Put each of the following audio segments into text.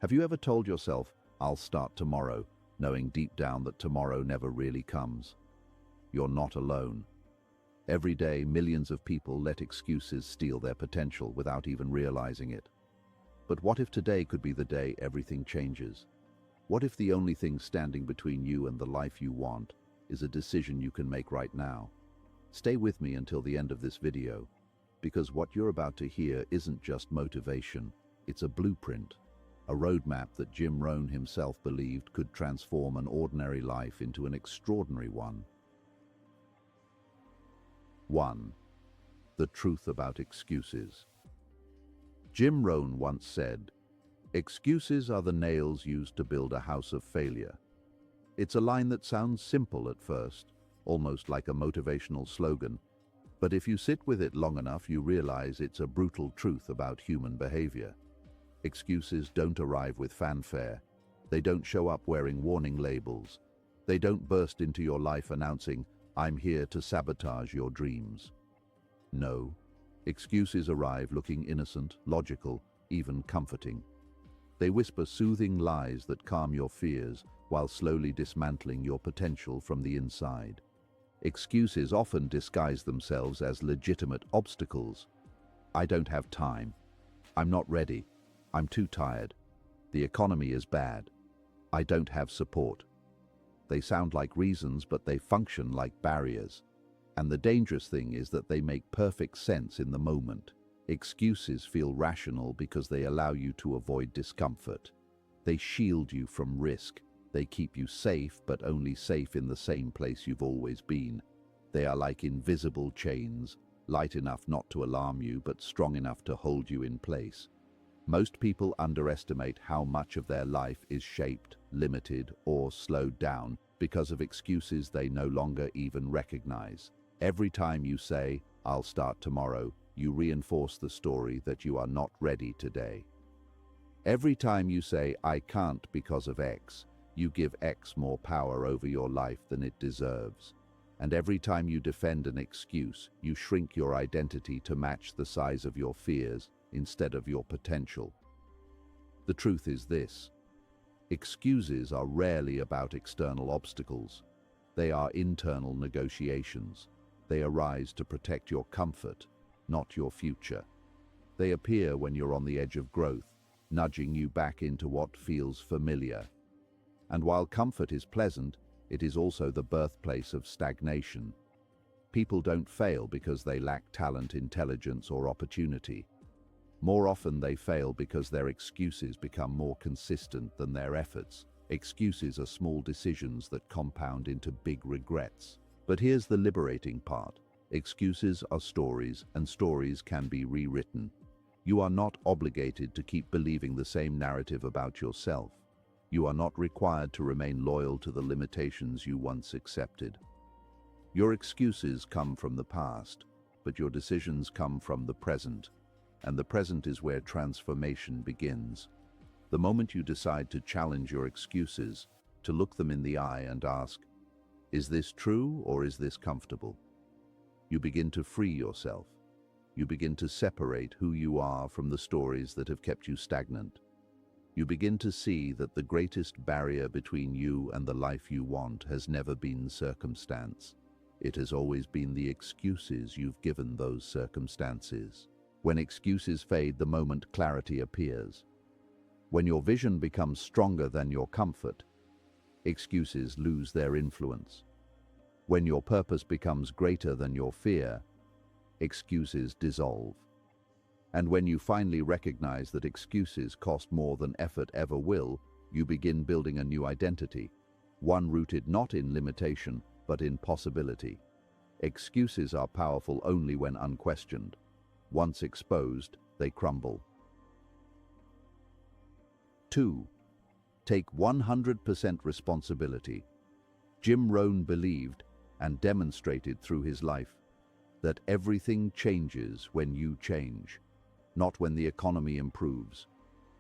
Have you ever told yourself, "I'll start tomorrow," knowing deep down that tomorrow never really comes? You're not alone. Every day, millions of people let excuses steal their potential without even realizing it. But what if today could be the day everything changes? What if the only thing standing between you and the life you want is a decision you can make right now? Stay with me until the end of this video, because what you're about to hear isn't just motivation, it's a blueprint, a roadmap that Jim Rohn himself believed could transform an ordinary life into an extraordinary one. 1. The truth about excuses. Jim Rohn once said, "Excuses are the nails used to build a house of failure." It's a line that sounds simple at first, almost like a motivational slogan, but if you sit with it long enough, you realize it's a brutal truth about human behavior. Excuses don't arrive with fanfare. They don't show up wearing warning labels. They don't burst into your life announcing, "I'm here to sabotage your dreams." No, excuses arrive looking innocent, logical, even comforting. They whisper soothing lies that calm your fears while slowly dismantling your potential from the inside. Excuses often disguise themselves as legitimate obstacles. "I don't have time. I'm not ready. I'm too tired. The economy is bad. I don't have support." They sound like reasons, but they function like barriers. And the dangerous thing is that they make perfect sense in the moment. Excuses feel rational because they allow you to avoid discomfort. They shield you from risk. They keep you safe, but only safe in the same place you've always been. They are like invisible chains, light enough not to alarm you, but strong enough to hold you in place. Most people underestimate how much of their life is shaped, limited, or slowed down because of excuses they no longer even recognize. Every time you say, "I'll start tomorrow," you reinforce the story that you are not ready today. Every time you say, "I can't because of X," you give X more power over your life than it deserves. And every time you defend an excuse, you shrink your identity to match the size of your fears instead of your potential. The truth is this: excuses are rarely about external obstacles. They are internal negotiations. They arise to protect your comfort, not your future. They appear when you're on the edge of growth, nudging you back into what feels familiar. And while comfort is pleasant, it is also the birthplace of stagnation. People don't fail because they lack talent, intelligence, or opportunity. More often they fail because their excuses become more consistent than their efforts. Excuses are small decisions that compound into big regrets. But here's the liberating part. Excuses are stories, and stories can be rewritten. You are not obligated to keep believing the same narrative about yourself. You are not required to remain loyal to the limitations you once accepted. Your excuses come from the past, but your decisions come from the present. And the present is where transformation begins. The moment you decide to challenge your excuses, to look them in the eye and ask, "Is this true or is this comfortable?" you begin to free yourself. You begin to separate who you are from the stories that have kept you stagnant. You begin to see that the greatest barrier between you and the life you want has never been circumstance. It has always been the excuses you've given those circumstances. When excuses fade, the moment clarity appears. When your vision becomes stronger than your comfort, excuses lose their influence. When your purpose becomes greater than your fear, excuses dissolve. And when you finally recognize that excuses cost more than effort ever will, you begin building a new identity, one rooted not in limitation, but in possibility. Excuses are powerful only when unquestioned. Once exposed, they crumble. 2. Take 100% responsibility. Jim Rohn believed, and demonstrated through his life, that everything changes when you change, not when the economy improves,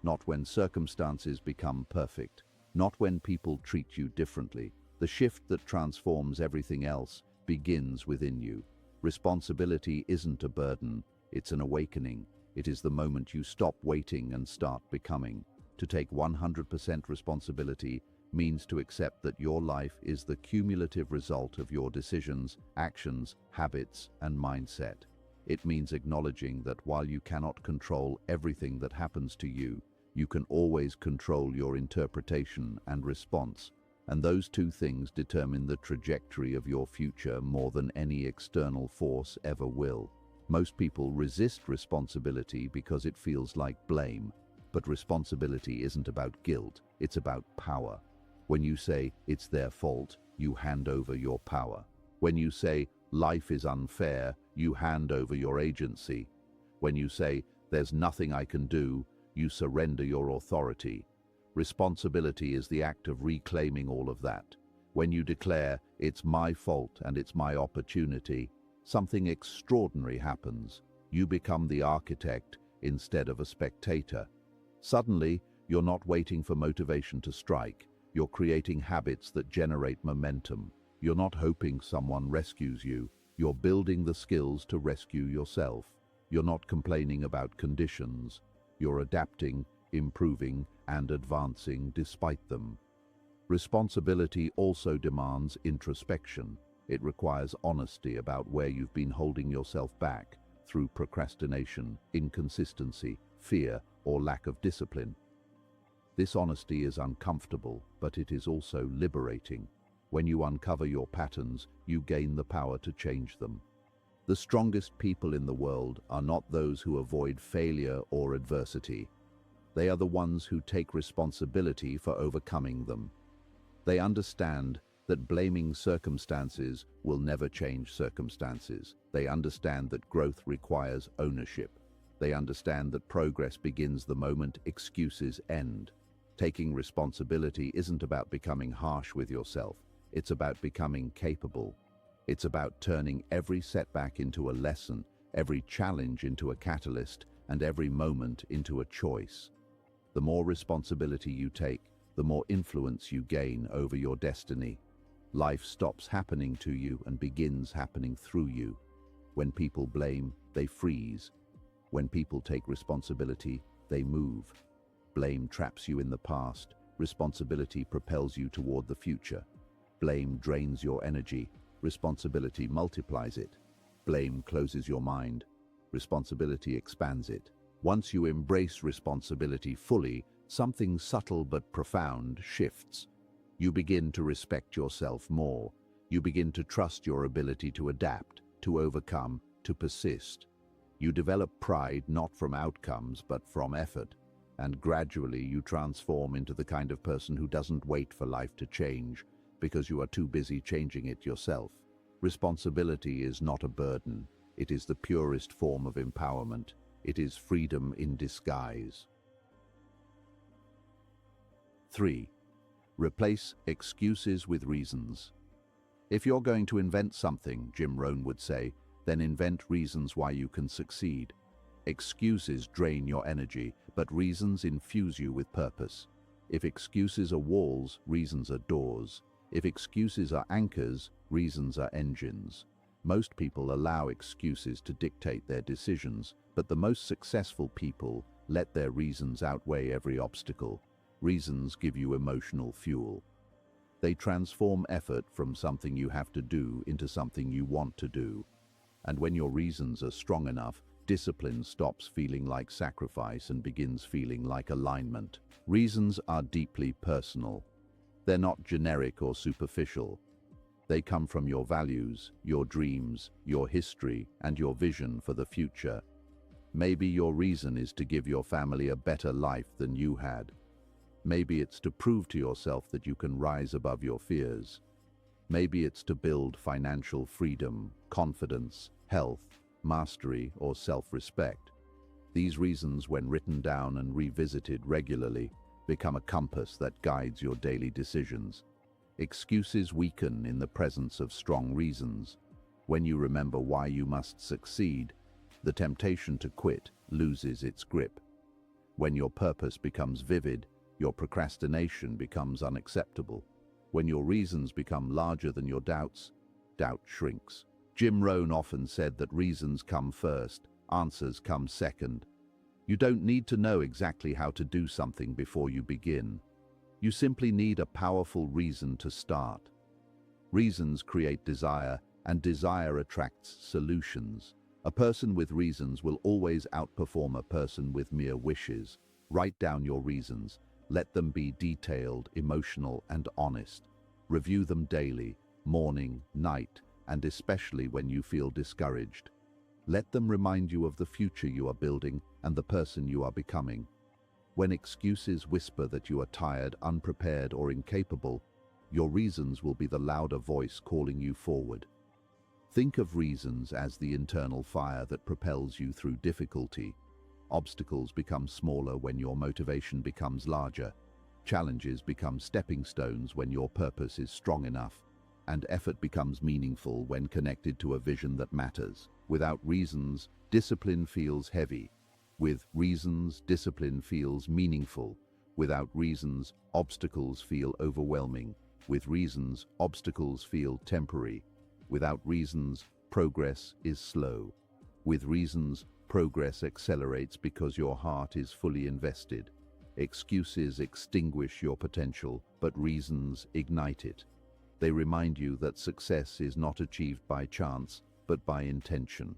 not when circumstances become perfect, not when people treat you differently. The shift that transforms everything else begins within you. Responsibility isn't a burden, it's an awakening. It is the moment you stop waiting and start becoming. To take 100% responsibility means to accept that your life is the cumulative result of your decisions, actions, habits, and mindset. It means acknowledging that while you cannot control everything that happens to you, you can always control your interpretation and response, and those two things determine the trajectory of your future more than any external force ever will. Most people resist responsibility because it feels like blame, but responsibility isn't about guilt, it's about power. When you say it's their fault, you hand over your power. When you say life is unfair, you hand over your agency. When you say there's nothing I can do, you surrender your authority. Responsibility is the act of reclaiming all of that. When you declare it's my fault and it's my opportunity, something extraordinary happens. You become the architect instead of a spectator. Suddenly, you're not waiting for motivation to strike. You're creating habits that generate momentum. You're not hoping someone rescues you. You're building the skills to rescue yourself. You're not complaining about conditions. You're adapting, improving, and advancing despite them. Responsibility also demands introspection. It requires honesty about where you've been holding yourself back through procrastination, inconsistency, fear, or lack of discipline. This honesty is uncomfortable, but it is also liberating. When you uncover your patterns, you gain the power to change them. The strongest people in the world are not those who avoid failure or adversity. They are the ones who take responsibility for overcoming them. They understand that blaming circumstances will never change circumstances. They understand that growth requires ownership. They understand that progress begins the moment excuses end. Taking responsibility isn't about becoming harsh with yourself. It's about becoming capable. It's about turning every setback into a lesson, every challenge into a catalyst, and every moment into a choice. The more responsibility you take, the more influence you gain over your destiny. Life stops happening to you and begins happening through you. When people blame, they freeze. When people take responsibility, they move. Blame traps you in the past. Responsibility propels you toward the future. Blame drains your energy. Responsibility multiplies it. Blame closes your mind. Responsibility expands it. Once you embrace responsibility fully, something subtle but profound shifts. You begin to respect yourself more. You begin to trust your ability to adapt, to overcome, to persist. You develop pride not from outcomes but from effort, and gradually you transform into the kind of person who doesn't wait for life to change because you are too busy changing it yourself. Responsibility is not a burden. It is the purest form of empowerment. It is freedom in disguise. 3. Replace excuses with reasons. If you're going to invent something, Jim Rohn would say, then invent reasons why you can succeed. Excuses drain your energy, but reasons infuse you with purpose. If excuses are walls, reasons are doors. If excuses are anchors, reasons are engines. Most people allow excuses to dictate their decisions, but the most successful people let their reasons outweigh every obstacle. Reasons give you emotional fuel. They transform effort from something you have to do into something you want to do. And when your reasons are strong enough, discipline stops feeling like sacrifice and begins feeling like alignment. Reasons are deeply personal. They're not generic or superficial. They come from your values, your dreams, your history, and your vision for the future. Maybe your reason is to give your family a better life than you had. Maybe it's to prove to yourself that you can rise above your fears. Maybe it's to build financial freedom, confidence, health, mastery, or self-respect. These reasons, when written down and revisited regularly, become a compass that guides your daily decisions. Excuses weaken in the presence of strong reasons. When you remember why you must succeed, the temptation to quit loses its grip. When your purpose becomes vivid, your procrastination becomes unacceptable. When your reasons become larger than your doubts, doubt shrinks. Jim Rohn often said that reasons come first, answers come second. You don't need to know exactly how to do something before you begin. You simply need a powerful reason to start. Reasons create desire, and desire attracts solutions. A person with reasons will always outperform a person with mere wishes. Write down your reasons. Let them be detailed, emotional, and honest. Review them daily, morning, night, and especially when you feel discouraged. Let them remind you of the future you are building and the person you are becoming. When excuses whisper that you are tired, unprepared, or incapable, your reasons will be the louder voice calling you forward. Think of reasons as the internal fire that propels you through difficulty. Obstacles become smaller when your motivation becomes larger. Challenges become stepping stones when your purpose is strong enough. And effort becomes meaningful when connected to a vision that matters. Without reasons, discipline feels heavy. With reasons, discipline feels meaningful. Without reasons, obstacles feel overwhelming. With reasons, obstacles feel temporary. Without reasons, progress is slow. With reasons, progress accelerates because your heart is fully invested. Excuses extinguish your potential, but reasons ignite it. They remind you that success is not achieved by chance, but by intention.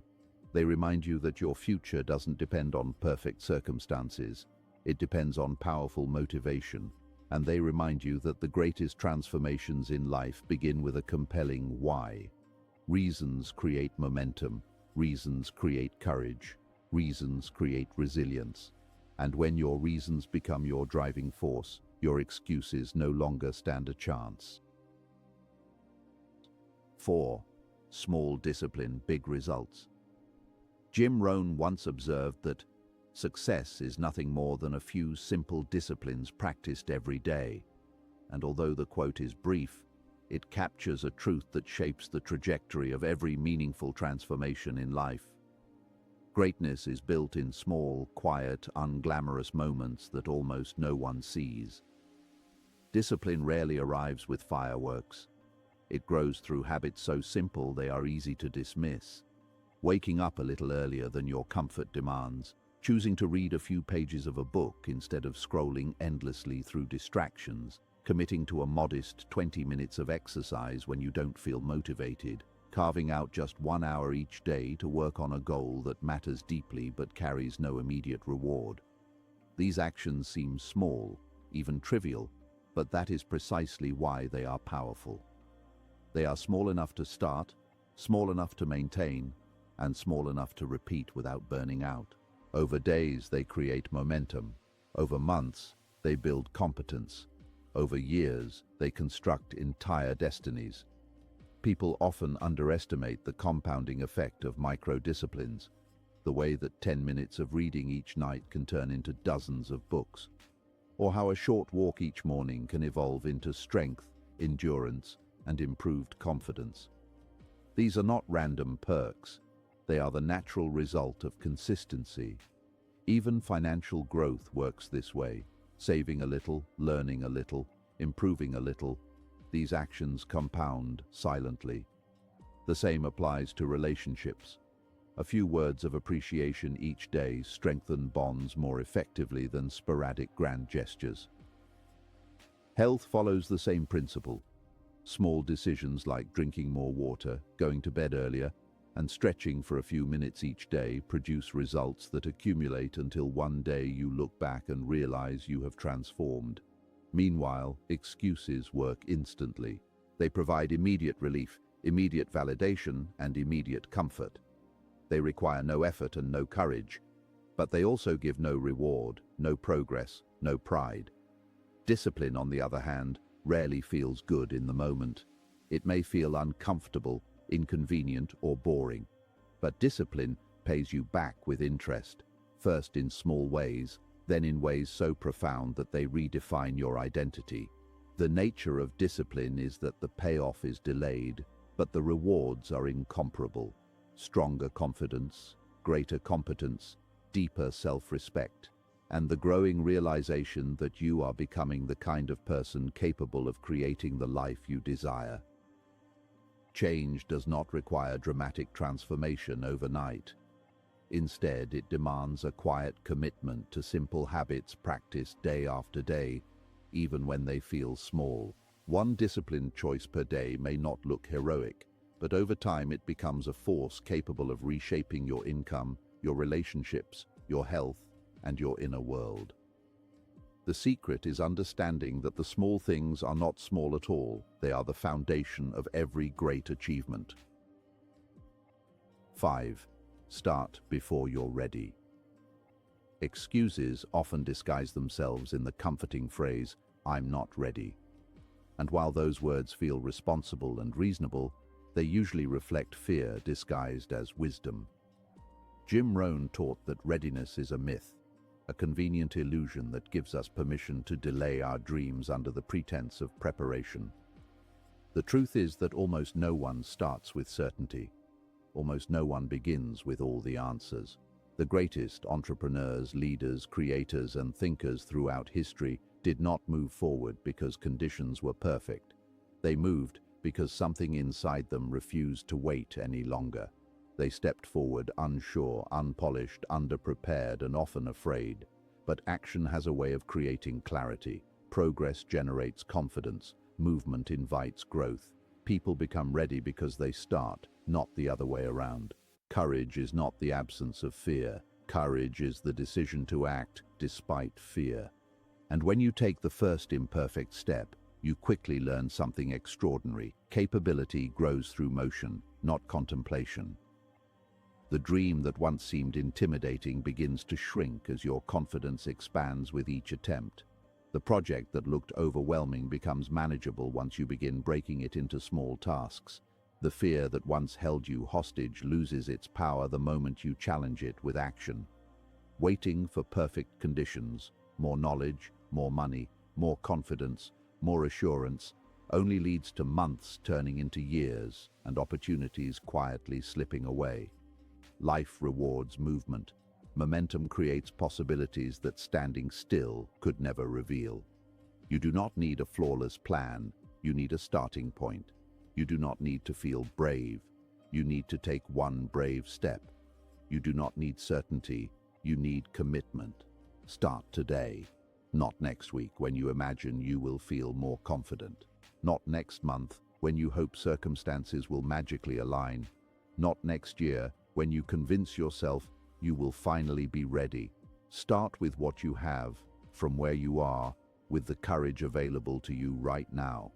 They remind you that your future doesn't depend on perfect circumstances. It depends on powerful motivation. And they remind you that the greatest transformations in life begin with a compelling why. Reasons create momentum. Reasons create courage. Reasons create resilience. And when your reasons become your driving force, your excuses no longer stand a chance. 4. Small discipline, big results. Jim Rohn once observed that success is nothing more than a few simple disciplines practiced every day. And although the quote is brief, it captures a truth that shapes the trajectory of every meaningful transformation in life. Greatness is built in small, quiet, unglamorous moments that almost no one sees. Discipline rarely arrives with fireworks. It grows through habits so simple they are easy to dismiss. Waking up a little earlier than your comfort demands, choosing to read a few pages of a book instead of scrolling endlessly through distractions, committing to a modest 20 minutes of exercise when you don't feel motivated, carving out just 1 hour each day to work on a goal that matters deeply but carries no immediate reward. These actions seem small, even trivial, but that is precisely why they are powerful. They are small enough to start, small enough to maintain, and small enough to repeat without burning out. Over days, they create momentum. Over months, they build competence. Over years, they construct entire destinies. People often underestimate the compounding effect of micro-disciplines, the way that 10 minutes of reading each night can turn into dozens of books, or how a short walk each morning can evolve into strength, endurance, and improved confidence. These are not random perks. They are the natural result of consistency. Even financial growth works this way. Saving a little, learning a little, improving a little. These actions compound silently. The same applies to relationships. A few words of appreciation each day strengthen bonds more effectively than sporadic grand gestures. Health follows the same principle. Small decisions like drinking more water, going to bed earlier, and stretching for a few minutes each day produce results that accumulate until one day you look back and realize you have transformed. Meanwhile, excuses work instantly. They provide immediate relief, immediate validation, and immediate comfort. They require no effort and no courage, but they also give no reward, no progress, no pride. Discipline, on the other hand, rarely feels good in the moment. It may feel uncomfortable, inconvenient, or boring. But discipline pays you back with interest, first in small ways, then in ways so profound that they redefine your identity. The nature of discipline is that the payoff is delayed, but the rewards are incomparable. Stronger confidence, greater competence, deeper self-respect, and the growing realization that you are becoming the kind of person capable of creating the life you desire. Change does not require dramatic transformation overnight. Instead, it demands a quiet commitment to simple habits practiced day after day, even when they feel small. One disciplined choice per day may not look heroic, but over time it becomes a force capable of reshaping your income, your relationships, your health, and your inner world. The secret is understanding that the small things are not small at all. They are the foundation of every great achievement. 5. Start before you're ready. Excuses often disguise themselves in the comforting phrase, "I'm not ready." And while those words feel responsible and reasonable, they usually reflect fear disguised as wisdom. Jim Rohn taught that readiness is a myth, a convenient illusion that gives us permission to delay our dreams under the pretense of preparation. The truth is that almost no one starts with certainty. Almost no one begins with all the answers. The greatest entrepreneurs, leaders, creators, and thinkers throughout history did not move forward because conditions were perfect. They moved because something inside them refused to wait any longer. They stepped forward unsure, unpolished, underprepared, and often afraid. But action has a way of creating clarity. Progress generates confidence. Movement invites growth. People become ready because they start, not the other way around. Courage is not the absence of fear. Courage is the decision to act despite fear. And when you take the first imperfect step, you quickly learn something extraordinary. Capability grows through motion, not contemplation. The dream that once seemed intimidating begins to shrink as your confidence expands with each attempt. The project that looked overwhelming becomes manageable once you begin breaking it into small tasks. The fear that once held you hostage loses its power the moment you challenge it with action. Waiting for perfect conditions, more knowledge, more money, more confidence, more assurance, only leads to months turning into years and opportunities quietly slipping away. Life rewards movement. Momentum creates possibilities that standing still could never reveal. You do not need a flawless plan, you need a starting point. You do not need to feel brave, you need to take one brave step. You do not need certainty, you need commitment. Start today, not next week when you imagine you will feel more confident. Not next month when you hope circumstances will magically align. Not next year when you convince yourself you will finally be ready. Start with what you have, from where you are, with the courage available to you right now.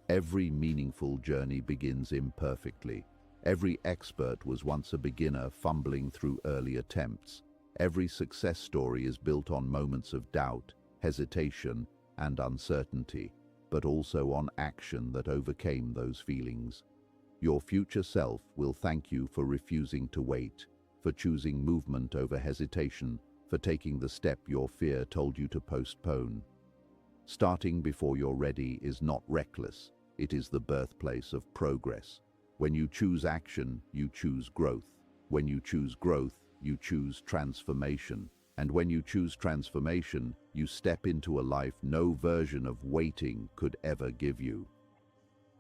Every meaningful journey begins imperfectly. Every expert was once a beginner fumbling through early attempts. Every success story is built on moments of doubt, hesitation, and uncertainty, but also on action that overcame those feelings. Your future self will thank you for refusing to wait, for choosing movement over hesitation, for taking the step your fear told you to postpone. Starting before you're ready is not reckless, it is the birthplace of progress. When you choose action, you choose growth. When you choose growth, you choose transformation. And when you choose transformation, you step into a life no version of waiting could ever give you.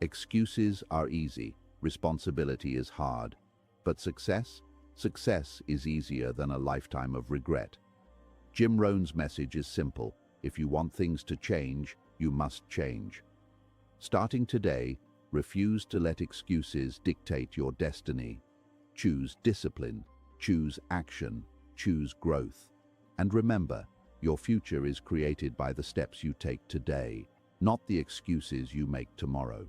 Excuses are easy, responsibility is hard, but success is easier than a lifetime of regret. Jim Rohn's message is simple. If you want things to change, you must change. Starting today, refuse to let excuses dictate your destiny. Choose discipline, choose action, choose growth. And remember, your future is created by the steps you take today, not the excuses you make tomorrow.